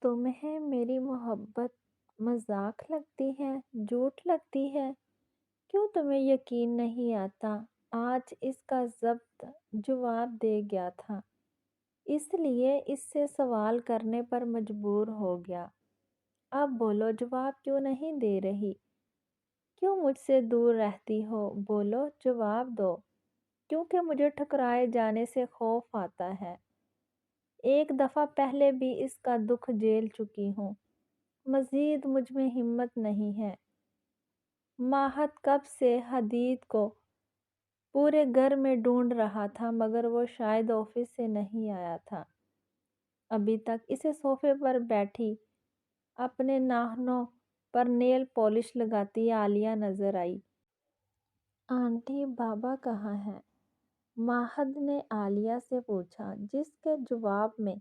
تمہیں میری محبت مذاق لگتی ہے، جھوٹ لگتی ہے؟ کیوں تمہیں یقین نہیں آتا؟ آج اس کا ضبط جواب دے گیا تھا، اس لیے اس سے سوال کرنے پر مجبور ہو گیا۔ اب بولو، جواب کیوں نہیں دے رہی؟ کیوں مجھ سے دور رہتی ہو؟ بولو، جواب دو۔ کیونکہ مجھے ٹھکرائے جانے سے خوف آتا ہے۔ ایک دفعہ پہلے بھی اس کا دکھ جھیل چکی ہوں، مزید مجھ میں ہمت نہیں ہے۔ ماہد کب سے حدید کو پورے گھر میں ڈھونڈ رہا تھا، مگر وہ شاید آفس سے نہیں آیا تھا۔ ابھی تک اسے صوفے پر بیٹھی اپنے ناخنوں پر نیل پالش لگاتی عالیہ نظر آئی۔ آنٹی، بابا کہاں ہیں؟ ماہد نے عالیہ سے پوچھا، جس کے جواب میں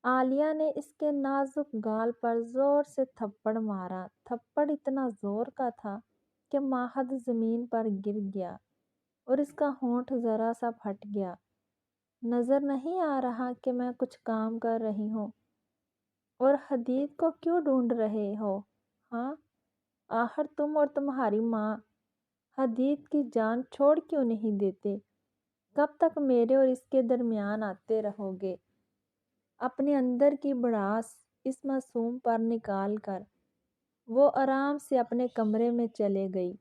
عالیہ نے اس کے نازک گال پر زور سے تھپڑ مارا۔ تھپڑ اتنا زور کا تھا کہ ماہد زمین پر گر گیا اور اس کا ہونٹ ذرا سا پھٹ گیا۔ نظر نہیں آ رہا کہ میں کچھ کام کر رہی ہوں؟ اور حدید کو کیوں ڈھونڈ رہے ہو؟ ہاں، آخر تم اور تمہاری ماں حدید کی جان چھوڑ کیوں نہیں دیتے؟ کب تک میرے اور اس کے درمیان آتے رہو گے؟ اپنے اندر کی بڑاس اس معصوم پر نکال کر وہ آرام سے اپنے کمرے میں چلے گئی۔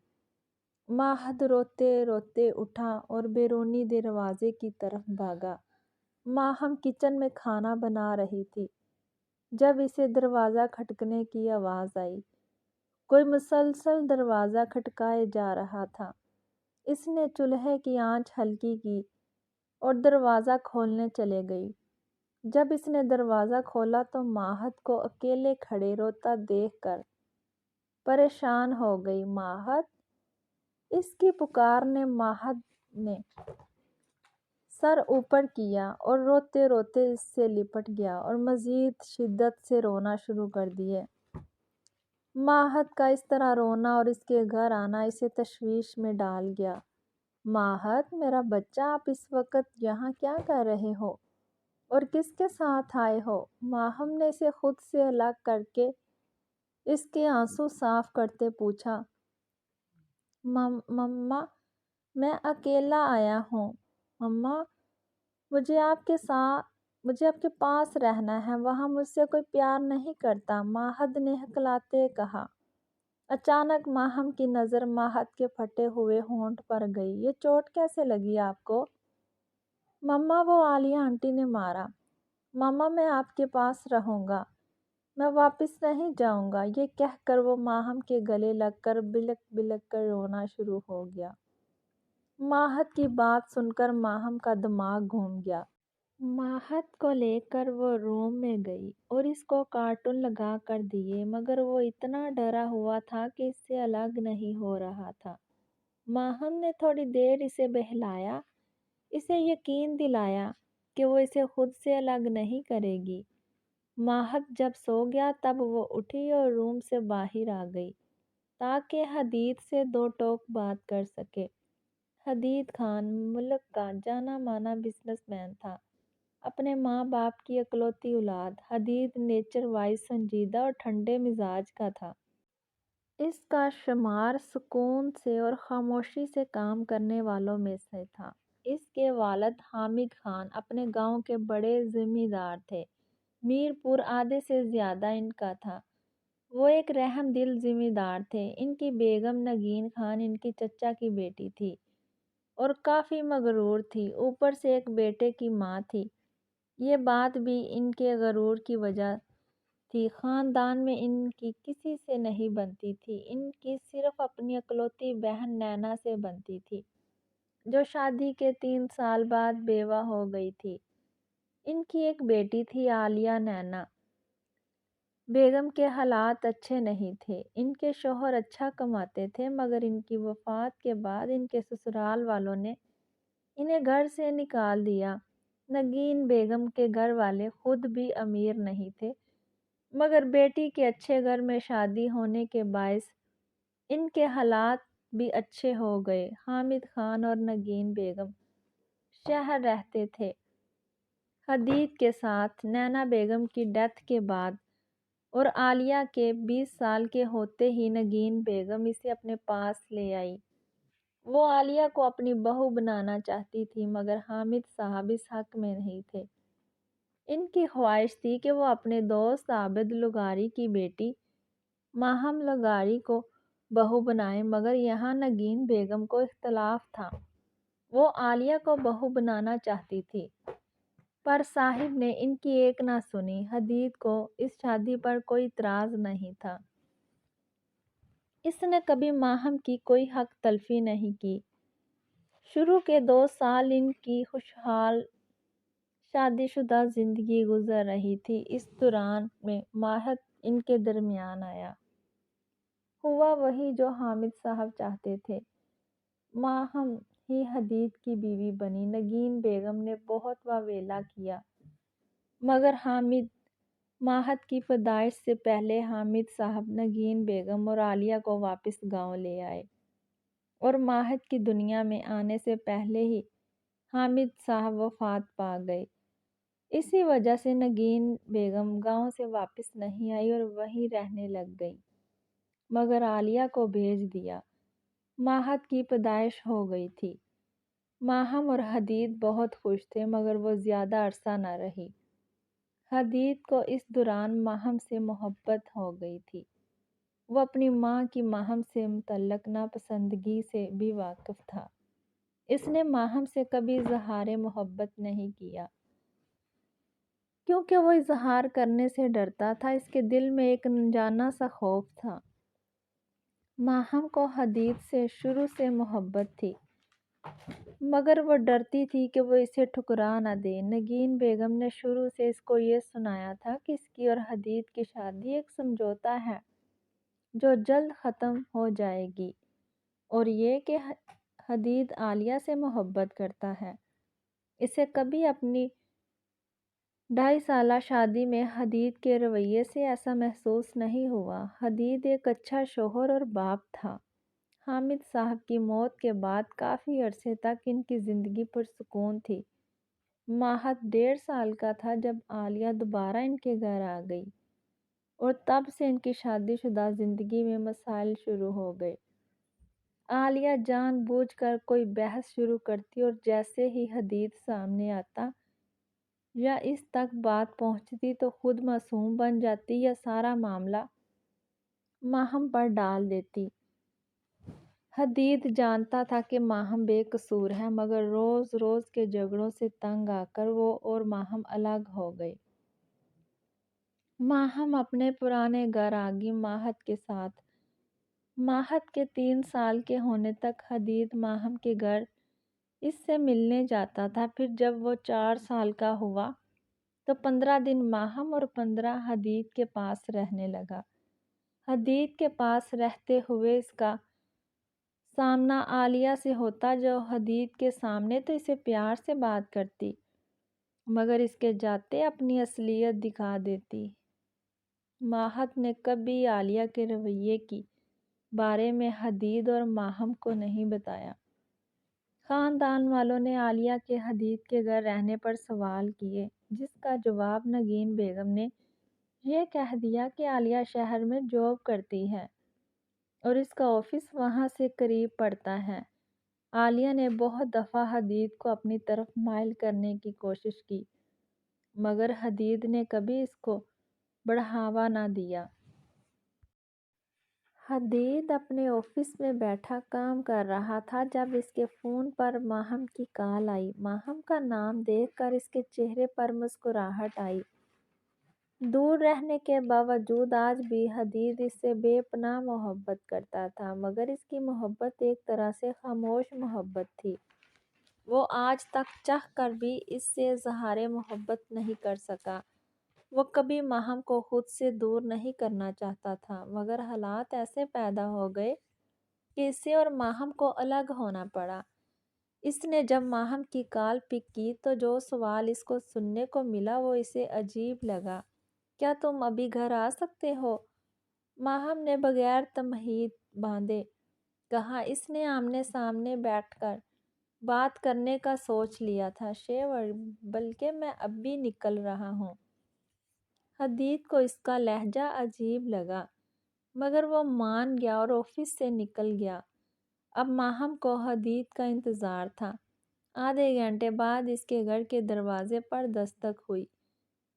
ماہد روتے روتے اٹھا اور بیرونی دروازے کی طرف بھاگا۔ ماہم کچن میں کھانا بنا رہی تھی جب اسے دروازہ کھٹکنے کی آواز آئی۔ کوئی مسلسل دروازہ کھٹکائے جا رہا تھا۔ اس نے چولہے کی آنچ ہلکی کی اور دروازہ کھولنے چلے گئی۔ جب اس نے دروازہ کھولا تو ماہد کو اکیلے کھڑے روتا دیکھ کر پریشان ہو گئی۔ ماہد! اس کی پکار نے ماہد نے سر اوپر کیا اور روتے روتے اس سے لپٹ گیا اور مزید شدت سے رونا شروع کر دیے۔ ماہد کا اس طرح رونا اور اس کے گھر آنا اسے تشویش میں ڈال گیا۔ ماہد، میرا بچہ، آپ اس وقت یہاں کیا کر رہے ہو اور کس کے ساتھ آئے ہو؟ ماہم نے اسے خود سے الگ کر کے اس کے آنسو صاف کرتے پوچھا۔ مما، میں اکیلا آیا ہوں۔ مما، مجھے آپ کے پاس رہنا ہے، وہاں مجھ سے کوئی پیار نہیں کرتا، ماہد نے ہکلاتے کہا۔ اچانک ماہم کی نظر ماہد کے پھٹے ہوئے ہونٹ پر گئی۔ یہ چوٹ کیسے لگی آپ کو؟ مما، وہ عالیہ آنٹی نے مارا۔ ماما، میں آپ کے پاس رہوں گا، میں واپس نہیں جاؤں گا۔ یہ کہہ کر وہ ماہم کے گلے لگ کر بلک بلک کر رونا شروع ہو گیا۔ ماہد کی بات سن کر ماہم کا دماغ گھوم گیا۔ ماہد کو لے کر وہ روم میں گئی اور اس کو کارٹون لگا کر دیے، مگر وہ اتنا ڈرا ہوا تھا کہ اس سے الگ نہیں ہو رہا تھا۔ ماہم نے تھوڑی دیر اسے بہلایا، اسے یقین دلایا کہ وہ اسے خود سے الگ نہیں کرے گی۔ ماہد جب سو گیا تب وہ اٹھی اور روم سے باہر آ گئی تاکہ حدید سے دو ٹوک بات کر سکے۔ حدید خان ملک کا جانا مانا بزنس مین تھا، اپنے ماں باپ کی اکلوتی اولاد۔ حدید نیچر وائز سنجیدہ اور ٹھنڈے مزاج کا تھا۔ اس کا شمار سکون سے اور خاموشی سے کام کرنے والوں میں سے تھا۔ اس کے والد حامد خان اپنے گاؤں کے بڑے زمیندار تھے۔ میر پور آدھے سے زیادہ ان کا تھا۔ وہ ایک رحم دل زمیندار تھے۔ ان کی بیگم نگین خان ان کی چچا کی بیٹی تھی اور کافی مغرور تھی، اوپر سے ایک بیٹے کی ماں تھی۔ یہ بات بھی ان کے غرور کی وجہ تھی۔ خاندان میں ان کی کسی سے نہیں بنتی تھی، ان کی صرف اپنی اکلوتی بہن نینا سے بنتی تھی، جو شادی کے 3 سال بعد بیوہ ہو گئی تھی۔ ان کی ایک بیٹی تھی، عالیہ نینا بیگم کے حالات اچھے نہیں تھے۔ ان کے شوہر اچھا کماتے تھے، مگر ان کی وفات کے بعد ان کے سسرال والوں نے انہیں گھر سے نکال دیا۔ نگین بیگم کے گھر والے خود بھی امیر نہیں تھے، مگر بیٹی کے اچھے گھر میں شادی ہونے کے باعث ان کے حالات بھی اچھے ہو گئے۔ حامد خان اور نگین بیگم شہر رہتے تھے۔ حدید کے ساتھ نینا بیگم کی ڈیتھ کے بعد اور عالیہ کے 20 سال کے ہوتے ہی نگین بیگم اسے اپنے پاس لے آئی۔ وہ عالیہ کو اپنی بہو بنانا چاہتی تھی مگر حامد صاحب اس حق میں نہیں تھے۔ ان کی خواہش تھی کہ وہ اپنے دوست عابد لغاری کی بیٹی ماہم لغاری کو بہو بنائیں مگر یہاں نگین بیگم کو اختلاف تھا۔ وہ عالیہ کو بہو بنانا چاہتی تھی پر صاحب نے ان کی ایک نہ سنی۔ حدید کو اس شادی پر کوئی اعتراض نہیں تھا۔ اس نے کبھی ماہم کی کوئی حق تلفی نہیں کی۔ شروع کے 2 سال ان کی خوشحال شادی شدہ زندگی گزر رہی تھی۔ اس دوران میں ماہد ان کے درمیان آیا۔ ہوا وہی جو حامد صاحب چاہتے تھے۔ ماہم ہی حدید کی بیوی بنی۔ نگین بیگم نے بہت واویلا کیا مگر ماہد کی پیدائش سے پہلے حامد صاحب نگین بیگم اور عالیہ کو واپس گاؤں لے آئے اور ماہد کی دنیا میں آنے سے پہلے ہی حامد صاحب وفات پا گئے۔ اسی وجہ سے نگین بیگم گاؤں سے واپس نہیں آئی اور وہیں رہنے لگ گئی مگر عالیہ کو بھیج دیا۔ ماہد کی پیدائش ہو گئی تھی۔ ماہم اور حدید بہت خوش تھے مگر وہ زیادہ عرصہ نہ رہی۔ حدید کو اس دوران ماہم سے محبت ہو گئی تھی۔ وہ اپنی ماں کی ماہم سے متعلق ناپسندگی سے بھی واقف تھا۔ اس نے ماہم سے کبھی اظہار محبت نہیں کیا کیونکہ وہ اظہار کرنے سے ڈرتا تھا۔ اس کے دل میں ایک انجانا سا خوف تھا۔ ماہم کو حدید سے شروع سے محبت تھی مگر وہ ڈرتی تھی کہ وہ اسے ٹھکرا نہ دے۔ نگین بیگم نے شروع سے اس کو یہ سنایا تھا کہ اس کی اور حدید کی شادی ایک سمجھوتا ہے جو جلد ختم ہو جائے گی اور یہ کہ حدید عالیہ سے محبت کرتا ہے۔ اسے کبھی اپنی 2.5 سالہ شادی میں حدید کے رویے سے ایسا محسوس نہیں ہوا۔ حدید ایک اچھا شوہر اور باپ تھا۔ حامد صاحب کی موت کے بعد کافی عرصے تک ان کی زندگی پرسکون تھی۔ ماہد 1.5 سال کا تھا جب عالیہ دوبارہ ان کے گھر آ گئی اور تب سے ان کی شادی شدہ زندگی میں مسائل شروع ہو گئے۔ عالیہ جان بوجھ کر کوئی بحث شروع کرتی اور جیسے ہی حدید سامنے آتا یا اس تک بات پہنچتی تو خود معصوم بن جاتی یا سارا معاملہ ماہم پر ڈال دیتی۔ حدید جانتا تھا کہ ماہم بے قصور ہے مگر روز روز کے جھگڑوں سے تنگ آ کر وہ اور ماہم الگ ہو گئے۔ ماہم اپنے پرانے گھر آ گئی ماہد کے ساتھ۔ ماہد کے 3 سال کے ہونے تک حدید ماہم کے گھر اس سے ملنے جاتا تھا۔ پھر جب وہ 4 سال کا ہوا تو 15 دن ماہم اور 15 حدید کے پاس رہنے لگا۔ حدید کے پاس رہتے ہوئے اس کا سامنا عالیہ سے ہوتا جو حدید کے سامنے تو اسے پیار سے بات کرتی مگر اس کے جاتے اپنی اصلیت دکھا دیتی۔ ماہد نے کبھی عالیہ کے رویے کی بارے میں حدید اور ماہم کو نہیں بتایا۔ خاندان والوں نے عالیہ کے حدید کے گھر رہنے پر سوال کیے جس کا جواب نگین بیگم نے یہ کہہ دیا کہ عالیہ شہر میں جاب کرتی ہے اور اس کا آفس وہاں سے قریب پڑتا ہے۔ عالیہ نے بہت دفعہ حدید کو اپنی طرف مائل کرنے کی کوشش کی مگر حدید نے کبھی اس کو بڑھاوا نہ دیا۔ حدید اپنے آفس میں بیٹھا کام کر رہا تھا جب اس کے فون پر ماہم کی کال آئی۔ ماہم کا نام دیکھ کر اس کے چہرے پر مسکراہٹ آئی۔ دور رہنے کے باوجود آج بھی حدید اس سے بے پناہ محبت کرتا تھا مگر اس کی محبت ایک طرح سے خاموش محبت تھی۔ وہ آج تک چاہ کر بھی اس سے اظہار محبت نہیں کر سکا۔ وہ کبھی ماہم کو خود سے دور نہیں کرنا چاہتا تھا مگر حالات ایسے پیدا ہو گئے کہ اسے اور ماہم کو الگ ہونا پڑا۔ اس نے جب ماہم کی کال پک کی تو جو سوال اس کو سننے کو ملا وہ اسے عجیب لگا۔ کیا تم ابھی گھر آ سکتے ہو؟ ماہم نے بغیر تمہید باندھے کہا۔ اس نے آمنے سامنے بیٹھ کر بات کرنے کا سوچ لیا تھا۔ شیور بلکہ میں اب بھی نکل رہا ہوں۔ حدید کو اس کا لہجہ عجیب لگا، مگر وہ مان گیا اور آفس سے نکل گیا۔ اب ماہم کو حدید کا انتظار تھا۔ آدھے گھنٹے بعد اس کے گھر کے دروازے پر دستک ہوئی۔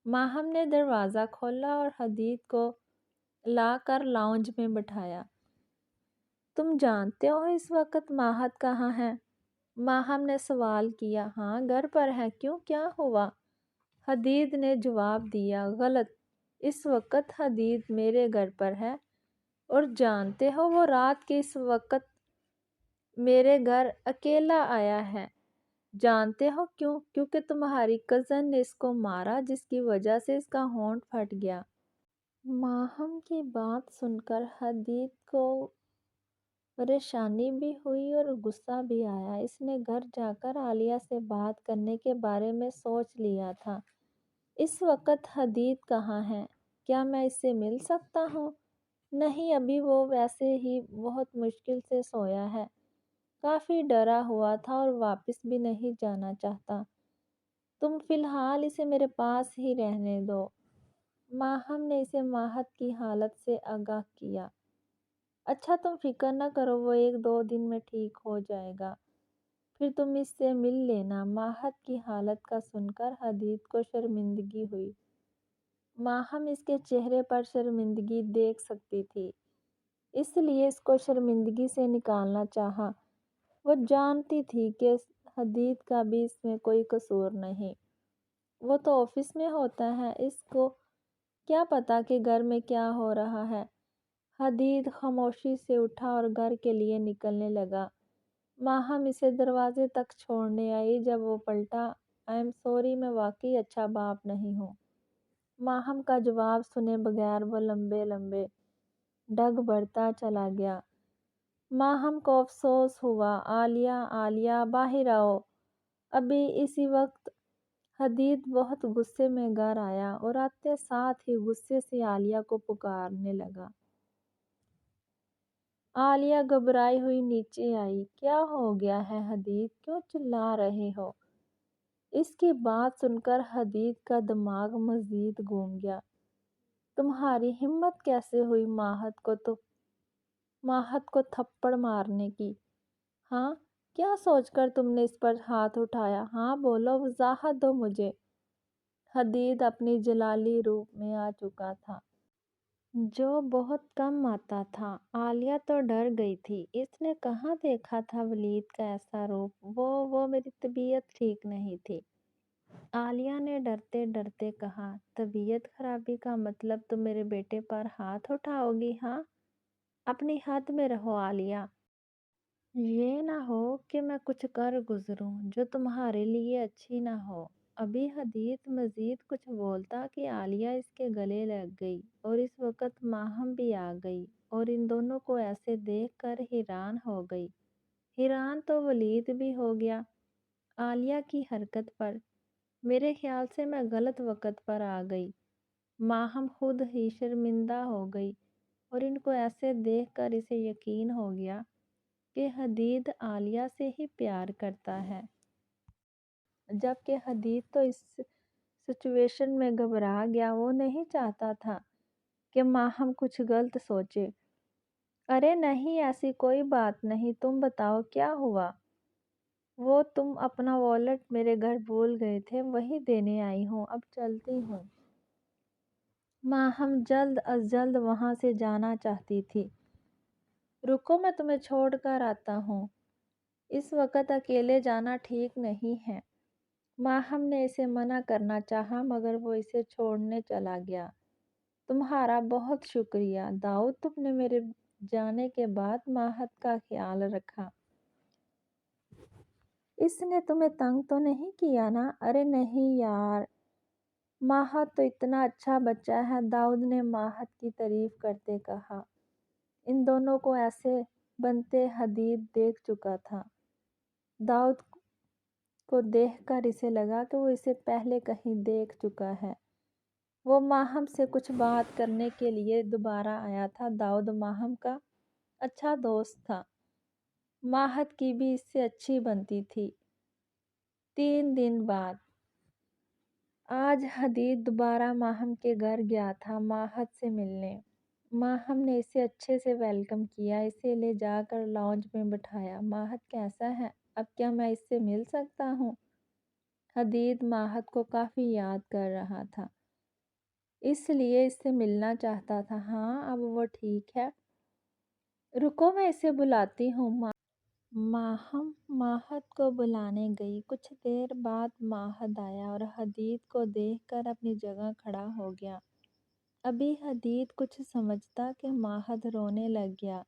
ماہم نے دروازہ کھولا اور حدید کو لا کر لاؤنج میں بٹھایا۔ تم جانتے ہو اس وقت ماہت کہاں ہے؟ ماہم نے سوال کیا۔ ہاں، گھر پر ہے۔ کیوں، کیا ہوا؟ حدید نے جواب دیا۔ غلط، اس وقت حدید میرے گھر پر ہے، اور جانتے ہو وہ رات کے اس وقت میرے گھر اکیلا آیا ہے۔ جانتے ہو کیوں؟ کیونکہ تمہاری کزن نے اس کو مارا، جس کی وجہ سے اس کا ہونٹ پھٹ گیا۔ ماہم کی بات سن کر حدید کو پریشانی بھی ہوئی اور غصہ بھی آیا۔ اس نے گھر جا کر عالیہ سے بات کرنے کے بارے میں سوچ لیا تھا۔ اس وقت حدید کہاں ہے؟ کیا میں اس سے مل سکتا ہوں؟ نہیں، ابھی وہ ویسے ہی بہت مشکل سے سویا ہے، کافی ڈرا ہوا تھا اور واپس بھی نہیں جانا چاہتا۔ تم فی الحال اسے میرے پاس ہی رہنے دو۔ ماہم نے اسے ماہت کی حالت سے آگاہ کیا۔ اچھا، تم فکر نہ کرو، وہ 1-2 دن میں ٹھیک ہو جائے گا، پھر تم اس سے مل لینا۔ ماہت کی حالت کا سن کر حدید کو شرمندگی ہوئی۔ ماہم اس کے چہرے پر شرمندگی دیکھ سکتی تھی، اس لیے اس کو شرمندگی سے نکالنا چاہا۔ وہ جانتی تھی کہ حدید کا بھی اس میں کوئی قصور نہیں، وہ تو آفس میں ہوتا ہے، اس کو کیا پتا کہ گھر میں کیا ہو رہا ہے۔ حدید خاموشی سے اٹھا اور گھر کے لیے نکلنے لگا۔ ماہم اسے دروازے تک چھوڑنے آئی۔ جب وہ پلٹا، آئی ایم سوری، میں واقعی اچھا باپ نہیں ہوں۔ ماہم کا جواب سنے بغیر وہ لمبے لمبے ڈگ بڑھتا چلا گیا۔ ماہم کو افسوس ہوا۔ عالیہ، عالیہ، باہر آؤ۔ ابھی اسی وقت حدید بہت غصے میں گھر آیا اور آتے ساتھ ہی غصے سے عالیہ کو پکارنے لگا۔ عالیہ گھبرائی ہوئی نیچے آئی۔ کیا ہو گیا ہے حدید؟ کیوں چلا رہے ہو؟ اس کی بات سن کر حدید کا دماغ مزید گھوم گیا۔ تمہاری ہمت کیسے ہوئی ماہت کو تھپڑ مارنے کی؟ ہاں، کیا سوچ کر تم نے اس پر ہاتھ اٹھایا؟ ہاں بولو، وضاحت دو مجھے۔ حدید اپنی جلالی روپ میں آ چکا تھا، جو بہت کم آتا تھا۔ عالیہ تو ڈر گئی تھی، اس نے کہاں دیکھا تھا ولید کا ایسا روپ۔ وہ میری طبیعت ٹھیک نہیں تھی، عالیہ نے ڈرتے ڈرتے کہا۔ طبیعت خرابی کا مطلب تم میرے بیٹے پر ہاتھ اٹھاؤ گی؟ ہاں، اپنی حد میں رہو عالیہ، یہ نہ ہو کہ میں کچھ کر گزروں جو تمہارے لیے اچھی نہ ہو۔ ابھی حدید مزید کچھ بولتا کہ عالیہ اس کے گلے لگ گئی، اور اس وقت ماہم بھی آ گئی اور ان دونوں کو ایسے دیکھ کر حیران ہو گئی۔ حیران تو ولید بھی ہو گیا عالیہ کی حرکت پر۔ میرے خیال سے میں غلط وقت پر آ گئی۔ ماہم خود ہی شرمندہ ہو گئی اور ان کو ایسے دیکھ کر اسے یقین ہو گیا کہ حدید عالیہ سے ہی پیار کرتا ہے، جبکہ حدید تو اس سچویشن میں گھبرا گیا۔ وہ نہیں چاہتا تھا کہ ماہم کچھ غلط سوچے۔ ارے نہیں، ایسی کوئی بات نہیں، تم بتاؤ کیا ہوا؟ وہ تم اپنا والیٹ میرے گھر بھول گئے تھے، وہی دینے آئی ہوں، اب چلتی ہوں۔ ماہم جلد از جلد وہاں سے جانا چاہتی تھی۔ رکو، میں تمہیں چھوڑ کر آتا ہوں، اس وقت اکیلے جانا ٹھیک نہیں ہے۔ ماہم نے اسے منع کرنا چاہا، مگر وہ اسے چھوڑنے چلا گیا۔ تمہارا بہت شکریہ داؤد، تم نے میرے جانے کے بعد ماہت کا خیال رکھا۔ اس نے تمہیں تنگ تو نہیں کیا نا؟ ارے نہیں یار، ماہت تو اتنا اچھا بچہ ہے، داؤد نے ماہت کی تعریف کرتے کہا۔ ان دونوں کو ایسے بنتے حدید دیکھ چکا تھا۔ داؤد کو دیکھ کر اسے لگا کہ وہ اسے پہلے کہیں دیکھ چکا ہے۔ وہ ماہم سے کچھ بات کرنے کے لیے دوبارہ آیا تھا۔ داؤد ماہم کا اچھا دوست تھا، ماہت کی بھی اس سے اچھی بنتی تھی۔ 3 دن بعد آج حدید دوبارہ ماہم کے گھر گیا تھا ماہد سے ملنے۔ ماہم نے اسے اچھے سے ویلکم کیا، اسے لے جا کر لاؤنج میں بٹھایا۔ ماہد کیسا ہے؟ اب کیا میں اس سے مل سکتا ہوں؟ حدید ماہد کو کافی یاد کر رہا تھا، اس لیے اس سے ملنا چاہتا تھا۔ ہاں اب وہ ٹھیک ہے، رکو میں اسے بلاتی ہوں۔ ماہم ماہد کو بلانے گئی۔ کچھ دیر بعد ماہد آیا اور حدید کو دیکھ کر اپنی جگہ کھڑا ہو گیا۔ ابھی حدید کچھ سمجھتا کہ ماہد رونے لگ گیا۔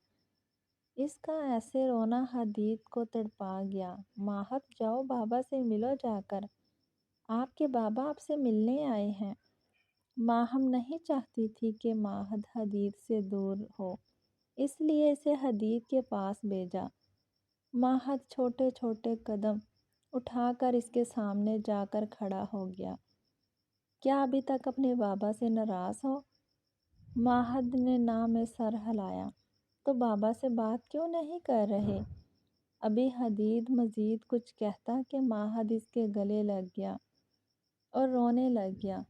اس کا ایسے رونا حدید کو تڑپا گیا۔ ماہد جاؤ بابا سے ملو جا کر، آپ کے بابا آپ سے ملنے آئے ہیں۔ ماہم نہیں چاہتی تھی کہ ماہد حدید سے دور ہو، اس لیے اسے حدید کے پاس بھیجا۔ ماہد چھوٹے چھوٹے قدم اٹھا کر اس کے سامنے جا کر کھڑا ہو گیا۔ کیا ابھی تک اپنے بابا سے ناراض ہو؟ ماہد نے ناں میں سر ہلایا۔ تو بابا سے بات کیوں نہیں کر رہے؟ ابھی حدید مزید کچھ کہتا کہ ماہد اس کے گلے لگ گیا اور رونے لگ گیا۔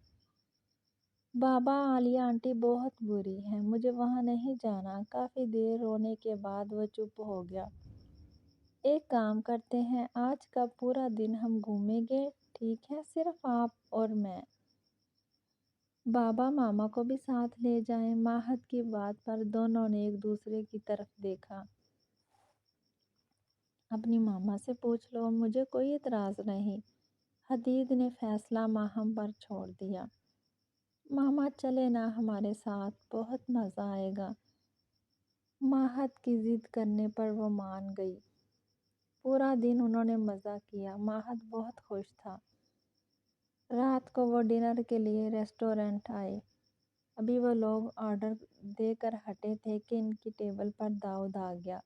بابا عالیہ آنٹی بہت بری ہیں، مجھے وہاں نہیں جانا۔ کافی دیر رونے کے بعد وہ چپ ہو گیا۔ ایک کام کرتے ہیں، آج کا پورا دن ہم گھومیں گے، ٹھیک ہے؟ صرف آپ اور میں۔ بابا ماما کو بھی ساتھ لے جائیں۔ ماہد کی بات پر دونوں نے ایک دوسرے کی طرف دیکھا۔ اپنی ماما سے پوچھ لو، مجھے کوئی اعتراض نہیں۔ حدید نے فیصلہ ماہم پر چھوڑ دیا۔ ماما چلے نا ہمارے ساتھ، بہت مزہ آئے گا۔ ماہد کی ضد کرنے پر وہ مان گئی۔ پورا دن انہوں نے مزہ کیا۔ ماہد بہت خوش تھا۔ رات کو وہ ڈنر کے لیے ریسٹورنٹ آئے۔ ابھی وہ لوگ آرڈر دے کر ہٹے تھے کہ ان کی ٹیبل پر داؤد آ گیا۔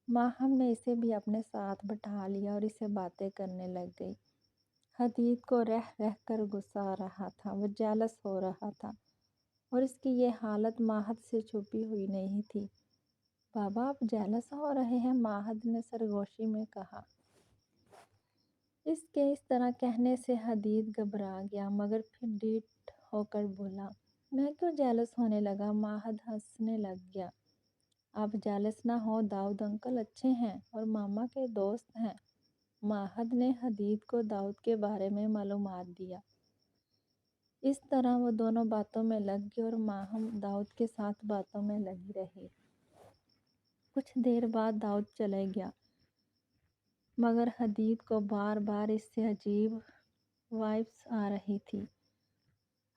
ماہم نے اسے بھی اپنے ساتھ بٹھا لیا اور اسے باتیں کرنے لگ گئی۔ حدید کو رہ رہ کر غصہ آ رہا تھا، وہ جیلس ہو رہا تھا اور اس کی یہ حالت ماہد سے چھپی ہوئی نہیں تھی۔ بابا آپ جیلس ہو رہے ہیں، ماہد نے سرگوشی میں کہا۔ اس کے اس طرح کہنے سے حدید گھبرا گیا، مگر پھر ڈھیٹ ہو کر بولا، میں کیوں جیلس ہونے لگا؟ ماہد ہنسنے لگ گیا۔ آپ جیلس نہ ہو، داؤد انکل اچھے ہیں اور ماما کے دوست ہیں۔ ماہد نے حدید کو داؤد کے بارے میں معلومات دیا۔ اس طرح وہ دونوں باتوں میں لگ گئے اور ماہم داؤد کے ساتھ باتوں میں لگی رہی۔ کچھ دیر بعد داؤد چلے گیا، مگر حدید کو بار بار اس سے عجیب وائبس آ رہی تھی۔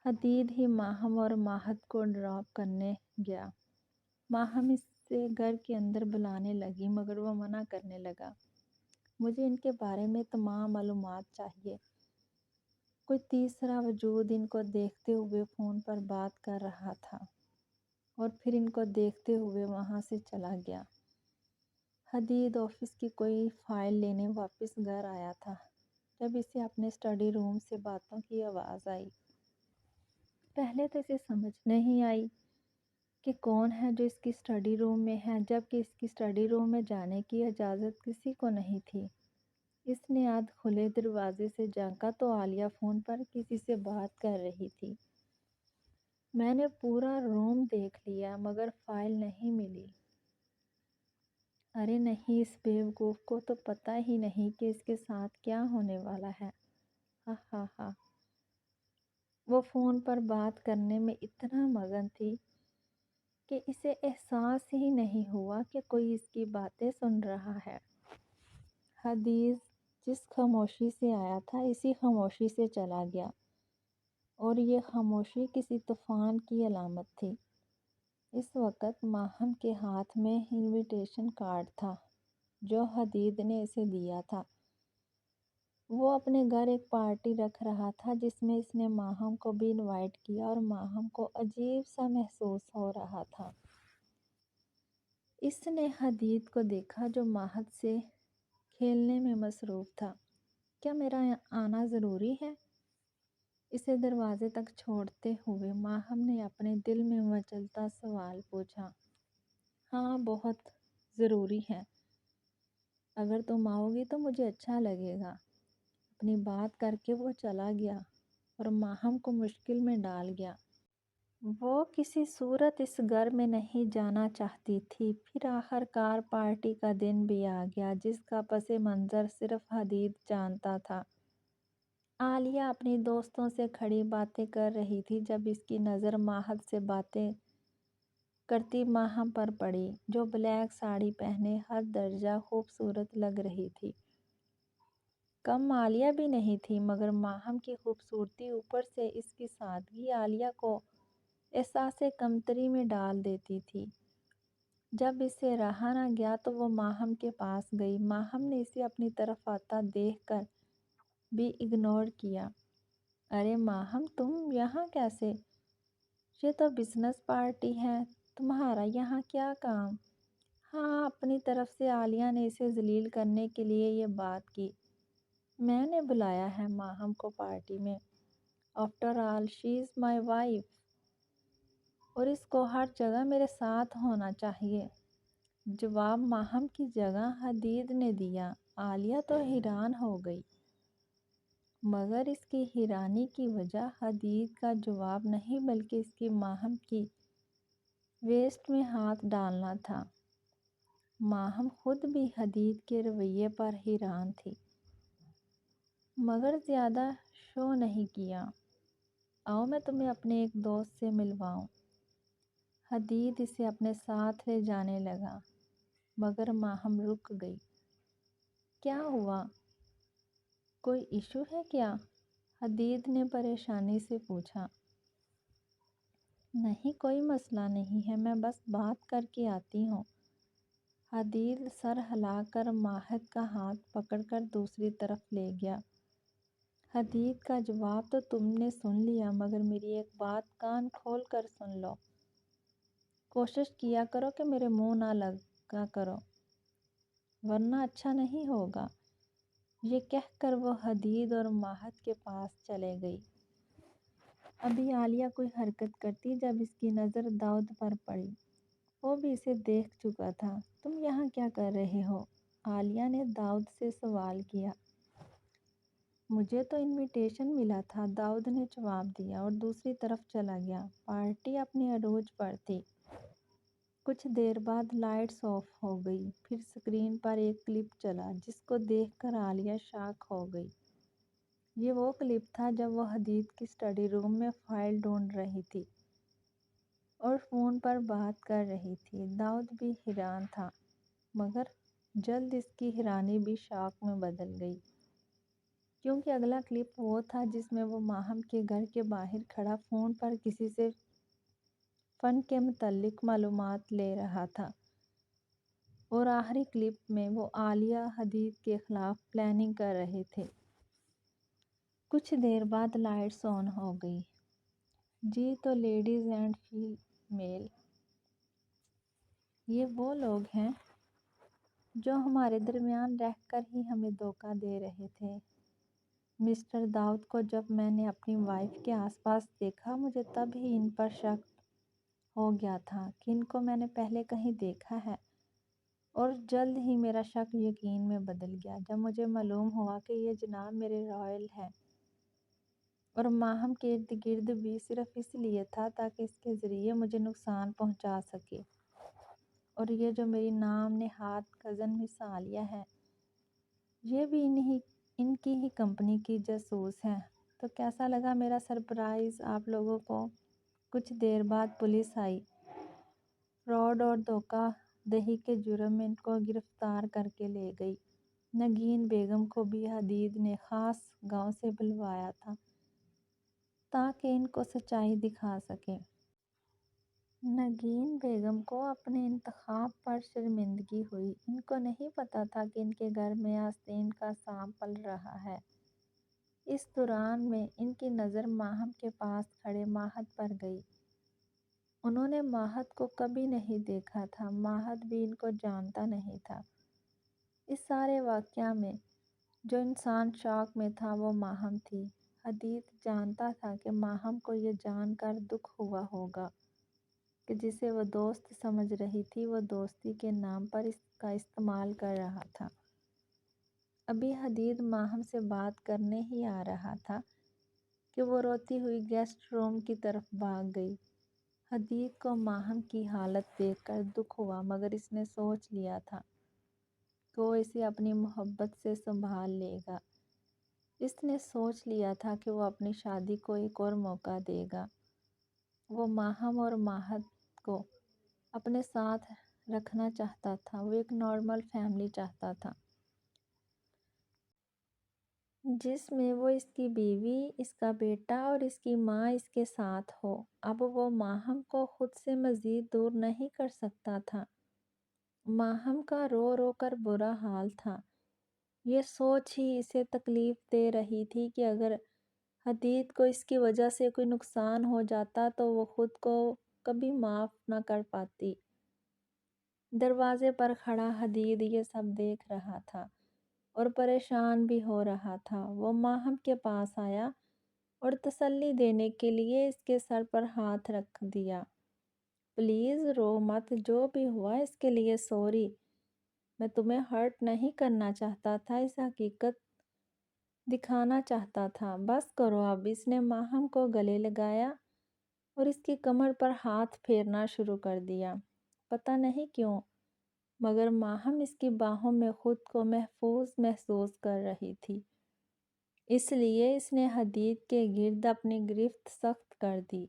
حدید ہی ماہم اور ماہد کو ڈراپ کرنے گیا۔ ماہم اس سے گھر کے اندر بلانے لگی، مگر وہ منع کرنے لگا۔ مجھے ان کے بارے میں تمام معلومات چاہیے۔ کوئی تیسرا وجود ان کو دیکھتے ہوئے فون پر بات کر رہا تھا اور پھر ان کو دیکھتے ہوئے وہاں سے چلا گیا۔ حدید آفس کی کوئی فائل لینے واپس گھر آیا تھا جب اسے اپنے اسٹڈی روم سے باتوں کی آواز آئی۔ پہلے تو اسے سمجھ نہیں آئی کہ کون ہے جو اس کی اسٹڈی روم میں ہے، جبکہ اس کی اسٹڈی روم میں جانے کی اجازت کسی کو نہیں تھی۔ اس نے آدھ کھلے دروازے سے جھانکا تو عالیہ فون پر کسی سے بات کر رہی تھی۔ میں نے پورا روم دیکھ لیا مگر فائل نہیں ملی۔ ارے نہیں، اس بیوقوف کو تو پتہ ہی نہیں کہ اس کے ساتھ کیا ہونے والا ہے۔ ہا ہا ہا۔ وہ فون پر بات کرنے میں اتنا مگن تھی کہ اسے احساس ہی نہیں ہوا کہ کوئی اس کی باتیں سن رہا ہے۔ حدید جس خاموشی سے آیا تھا اسی خاموشی سے چلا گیا، اور یہ خاموشی کسی طوفان کی علامت تھی۔ اس وقت ماہم کے ہاتھ میں انویٹیشن کارڈ تھا جو حدید نے اسے دیا تھا۔ وہ اپنے گھر ایک پارٹی رکھ رہا تھا جس میں اس نے ماہم کو بھی انوائٹ کیا اور ماہم کو عجیب سا محسوس ہو رہا تھا۔ اس نے حدید کو دیکھا جو ماہد سے کھیلنے میں مصروف تھا۔ کیا میرا آنا ضروری ہے؟ اسے دروازے تک چھوڑتے ہوئے ماہم نے اپنے دل میں مچلتا سوال پوچھا۔ ہاں بہت ضروری ہے، اگر تم آؤ گی تو مجھے اچھا لگے گا۔ اپنی بات کر کے وہ چلا گیا۔ اور ماہم کو مشکل میں ڈال گیا۔ وہ کسی صورت اس گھر میں نہیں جانا چاہتی تھی۔ پھر آخر کار پارٹی کا دن بھی آ گیا جس کا پس منظر صرف حدید جانتا تھا۔ عالیہ اپنی دوستوں سے کھڑی باتیں کر رہی تھی جب اس کی نظر ماہد سے باتیں کرتی ماہم پر پڑی، جو بلیک ساڑی پہنے ہر درجہ خوبصورت لگ رہی تھی۔ کم عالیہ بھی نہیں تھی، مگر ماہم کی خوبصورتی اوپر سے اس کی سادگی عالیہ کو احساس کمتری میں ڈال دیتی تھی۔ جب اسے رہا نہ گیا تو وہ ماہم کے پاس گئی۔ ماہم نے اسے اپنی طرف آتا دیکھ کر بھی اگنور کیا۔ ارے ماہم، تم یہاں کیسے؟ یہ تو بزنس پارٹی ہے، تمہارا یہاں کیا کام؟ ہاں، اپنی طرف سے عالیہ نے اسے ذلیل کرنے کے لیے یہ بات کی۔ میں نے بلایا ہے ماہم کو پارٹی میں۔ After all she is my wife, اور اس کو ہر جگہ میرے ساتھ ہونا چاہیے۔ جواب ماہم کی جگہ حدید نے دیا۔ عالیہ تو حیران ہو گئی، مگر اس کی حیرانی کی وجہ حدید کا جواب نہیں بلکہ اس کی ماہم کی ویسٹ میں ہاتھ ڈالنا تھا۔ ماہم خود بھی حدید کے رویے پر حیران تھی، مگر زیادہ شو نہیں کیا۔ آؤ میں تمہیں اپنے ایک دوست سے ملواؤں۔ حدید اسے اپنے ساتھ لے جانے لگا، مگر ماہم رک گئی۔ کیا ہوا؟ کوئی ایشو ہے کیا؟ حدید نے پریشانی سے پوچھا۔ نہیں، کوئی مسئلہ نہیں ہے، میں بس بات کر کے آتی ہوں۔ حدید سر ہلا کر ماہد کا ہاتھ پکڑ کر دوسری طرف لے گیا۔ حدید کا جواب تو تم نے سن لیا، مگر میری ایک بات کان کھول کر سن لو۔ کوشش کیا کرو کہ میرے منہ نہ لگا کرو، ورنہ اچھا نہیں ہوگا۔ یہ کہہ کر وہ حدید اور ماہد کے پاس چلے گئی۔ ابھی عالیہ کوئی حرکت کرتی جب اس کی نظر داؤد پر پڑی۔ وہ بھی اسے دیکھ چکا تھا۔ تم یہاں کیا کر رہے ہو؟ عالیہ نے داؤد سے سوال کیا۔ مجھے تو انویٹیشن ملا تھا، داؤد نے جواب دیا اور دوسری طرف چلا گیا۔ پارٹی اپنے عروج پر تھی۔ کچھ دیر بعد لائٹس آف ہو گئی، پھر سکرین پر ایک کلپ چلا جس کو دیکھ کر عالیہ شاک ہو گئی۔ یہ وہ کلپ تھا جب وہ حدید کی اسٹڈی روم میں فائل ڈھونڈ رہی تھی اور فون پر بات کر رہی تھی۔ داؤد بھی حیران تھا، مگر جلد اس کی حیرانی بھی شاک میں بدل گئی، کیونکہ اگلا کلپ وہ تھا جس میں وہ ماہم کے گھر کے باہر کھڑا فون پر کسی سے فن کے متعلق معلومات لے رہا تھا، اور آخری کلپ میں وہ عالیہ حدید کے خلاف پلاننگ کر رہے تھے۔ کچھ دیر بعد لائٹس آن ہو گئی۔ جی تو لیڈیز اینڈ فیمیل، یہ وہ لوگ ہیں جو ہمارے درمیان رہ کر ہی ہمیں دھوکہ دے رہے تھے۔ مسٹر داؤد کو جب میں نے اپنی وائف کے آس پاس دیکھا، مجھے تب ہی ان پر شک ہو گیا تھا کہ ان کو میں نے پہلے کہیں دیکھا ہے، اور جلد ہی میرا شک یقین میں بدل گیا جب مجھے معلوم ہوا کہ یہ جناب میرے رائل ہیں، اور ماہم کے ارد گرد بھی صرف اس لیے تھا تاکہ اس کے ذریعے مجھے نقصان پہنچا سکے۔ اور یہ جو میری نام نہاد کزن مس عالیہ ہے، یہ بھی ان کی ہی کمپنی کی جاسوس ہیں۔ تو کیسا لگا میرا سرپرائز آپ لوگوں کو؟ کچھ دیر بعد پولیس آئی۔ فراڈ اور دھوکہ دہی کے جرم میں ان کو گرفتار کر کے لے گئی۔ نگین بیگم کو بھی حدید نے خاص گاؤں سے بلوایا تھا تاکہ ان کو سچائی دکھا سکے۔ نگین بیگم کو اپنے انتخاب پر شرمندگی ہوئی۔ ان کو نہیں پتہ تھا کہ ان کے گھر میں آستین کا سانپ پل رہا ہے۔ اس دوران میں ان کی نظر ماہم کے پاس کھڑے ماہد پر گئی۔ انہوں نے ماہد کو کبھی نہیں دیکھا تھا، ماہد بھی ان کو جانتا نہیں تھا۔ اس سارے واقعہ میں جو انسان شاک میں تھا وہ ماہم تھی۔ حدید جانتا تھا کہ ماہم کو یہ جان کر دکھ ہوا ہوگا کہ جسے وہ دوست سمجھ رہی تھی وہ دوستی کے نام پر اس کا استعمال کر رہا تھا۔ ابھی حدید ماہم سے بات کرنے ہی آ رہا تھا کہ وہ روتی ہوئی گیسٹ روم کی طرف بھاگ گئی۔ حدید کو ماہم کی حالت دیکھ کر دکھ ہوا، مگر اس نے سوچ لیا تھا کہ وہ اسے اپنی محبت سے سنبھال لے گا۔ اس نے سوچ لیا تھا کہ وہ اپنی شادی کو ایک اور موقع دے گا۔ وہ ماہم اور ماہد کو اپنے ساتھ رکھنا چاہتا تھا۔ وہ ایک نارمل فیملی چاہتا تھا جس میں وہ اس کی بیوی، اس کا بیٹا اور اس کی ماں اس کے ساتھ ہو۔ اب وہ ماہم کو خود سے مزید دور نہیں کر سکتا تھا۔ ماہم کا رو رو کر برا حال تھا۔ یہ سوچ ہی اسے تکلیف دے رہی تھی کہ اگر حدید کو اس کی وجہ سے کوئی نقصان ہو جاتا تو وہ خود کو کبھی معاف نہ کر پاتی۔ دروازے پر کھڑا حدید یہ سب دیکھ رہا تھا اور پریشان بھی ہو رہا تھا۔ وہ ماہم کے پاس آیا اور تسلی دینے کے لیے اس کے سر پر ہاتھ رکھ دیا۔ پلیز رو مت، جو بھی ہوا اس کے لیے سوری۔ میں تمہیں ہرٹ نہیں کرنا چاہتا تھا، اس حقیقت دکھانا چاہتا تھا۔ بس کرو اب۔ اس نے ماہم کو گلے لگایا اور اس کی کمر پر ہاتھ پھیرنا شروع کر دیا۔ پتہ نہیں کیوں، مگر ماہم اس کی باہوں میں خود کو محفوظ محسوس کر رہی تھی۔ اس لیے اس نے حدید کے گرد اپنی گرفت سخت کر دی۔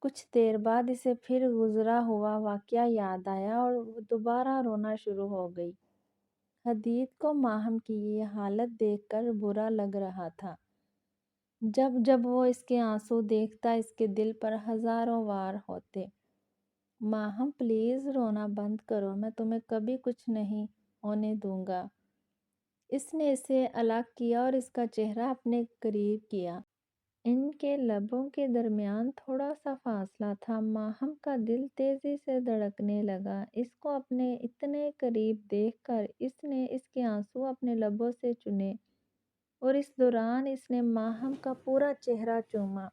کچھ دیر بعد اسے پھر گزرا ہوا واقعہ یاد آیا اور وہ دوبارہ رونا شروع ہو گئی۔ حدید کو ماہم کی یہ حالت دیکھ کر برا لگ رہا تھا۔ جب جب وہ اس کے آنسو دیکھتا اس کے دل پر ہزاروں وار ہوتے۔ ماہم پلیز رونا بند کرو، میں تمہیں کبھی کچھ نہیں ہونے دوں گا۔ اس نے اسے الگ کیا اور اس کا چہرہ اپنے قریب کیا۔ ان کے لبوں کے درمیان تھوڑا سا فاصلہ تھا۔ ماہم کا دل تیزی سے دھڑکنے لگا۔ اس کو اپنے اتنے قریب دیکھ کر اس نے اس کے آنسو اپنے لبوں سے چونے اور اس دوران اس نے ماہم کا پورا چہرہ چوما۔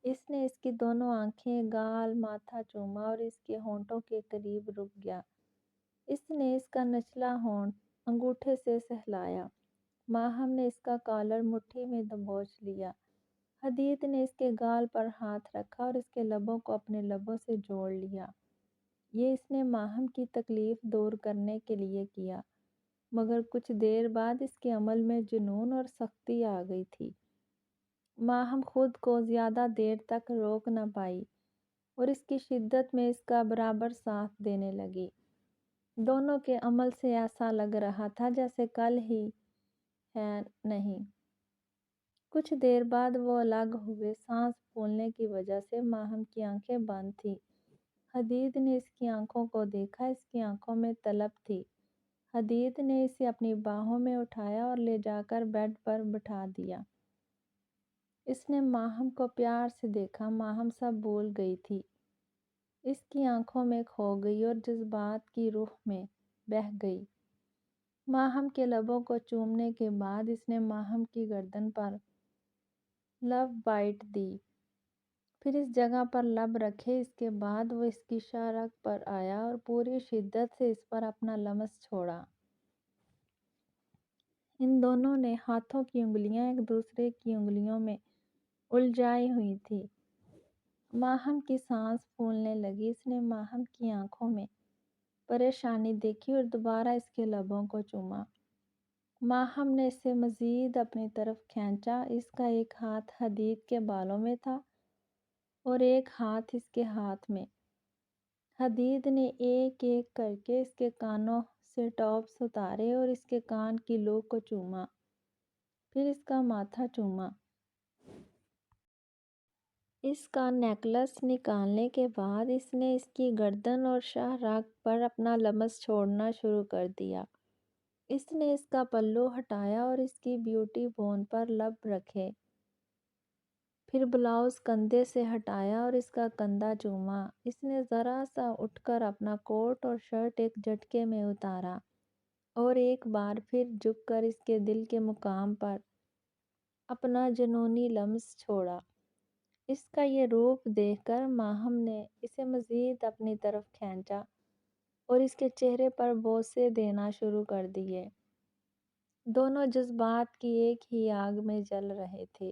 اس نے اس کی دونوں آنکھیں، گال، ماتھا چوما اور اس کے ہونٹوں کے قریب رک گیا۔ اس نے اس کا نچلا ہونٹ انگوٹھے سے سہلایا۔ ماہم نے اس کا کالر مٹھی میں دبوچ لیا۔ حدید نے اس کے گال پر ہاتھ رکھا اور اس کے لبوں کو اپنے لبوں سے جوڑ لیا۔ یہ اس نے ماہم کی تکلیف دور کرنے کے لیے کیا، مگر کچھ دیر بعد اس کے عمل میں جنون اور سختی آ گئی تھی۔ ماہم خود کو زیادہ دیر تک روک نہ پائی اور اس کی شدت میں اس کا برابر ساتھ دینے لگی۔ دونوں کے عمل سے ایسا لگ رہا تھا جیسے کل ہی ہے نہیں۔ کچھ دیر بعد وہ الگ ہوئے۔ سانس پھولنے کی وجہ سے ماہم کی آنکھیں بند تھیں۔ حدید نے اس کی آنکھوں کو دیکھا، اس کی آنکھوں میں طلب تھی۔ حدید نے اسے اپنی باہوں میں اٹھایا اور لے جا کر بیڈ پر بٹھا دیا۔ اس نے ماہم کو پیار سے دیکھا۔ ماہم سب بھول گئی تھی۔ اس کی آنکھوں میں کھو گئی اور جذبات کی روح میں بہہ گئی۔ ماہم کے لبوں کو چومنے کے بعد اس نے ماہم کی گردن پر لو بائٹ دی، پھر اس جگہ پر لب رکھے۔ اس کے بعد وہ اس کی شارک پر آیا اور پوری شدت سے اس پر اپنا لمس چھوڑا۔ ان دونوں نے ہاتھوں کی انگلیاں ایک دوسرے کی انگلیوں میں الجھائی ہوئی تھی۔ ماہم کی سانس پھولنے لگی۔ اس نے ماہم کی آنکھوں میں پریشانی دیکھی اور دوبارہ اس کے لبوں کو چوما۔ ماہم نے اسے مزید اپنی طرف کھینچا۔ اس کا ایک ہاتھ حدید کے بالوں میں تھا اور ایک ہاتھ اس کے ہاتھ میں۔ حدید نے ایک ایک کر کے اس کے کانوں سے ٹاپس اتارے اور اس کے کان کی لو کو چوما، پھر اس کا ماتھا چوما۔ اس کا نیکلس نکالنے کے بعد اس نے اس کی گردن اور شاہ راگ پر اپنا لمس چھوڑنا شروع کر دیا۔ اس نے اس کا پلو ہٹایا اور اس کی بیوٹی بون پر لب رکھے، پھر بلاؤز کندھے سے ہٹایا اور اس کا کندھا چوما۔ اس نے ذرا سا اٹھ کر اپنا کوٹ اور شرٹ ایک جھٹکے میں اتارا اور ایک بار پھر جھک کر اس کے دل کے مقام پر اپنا جنونی لمس چھوڑا۔ اس کا یہ روپ دیکھ کر ماہم نے اسے مزید اپنی طرف کھینچا اور اس کے چہرے پر بوسے دینا شروع کر دیے۔ دونوں جذبات کی ایک ہی آگ میں جل رہے تھے۔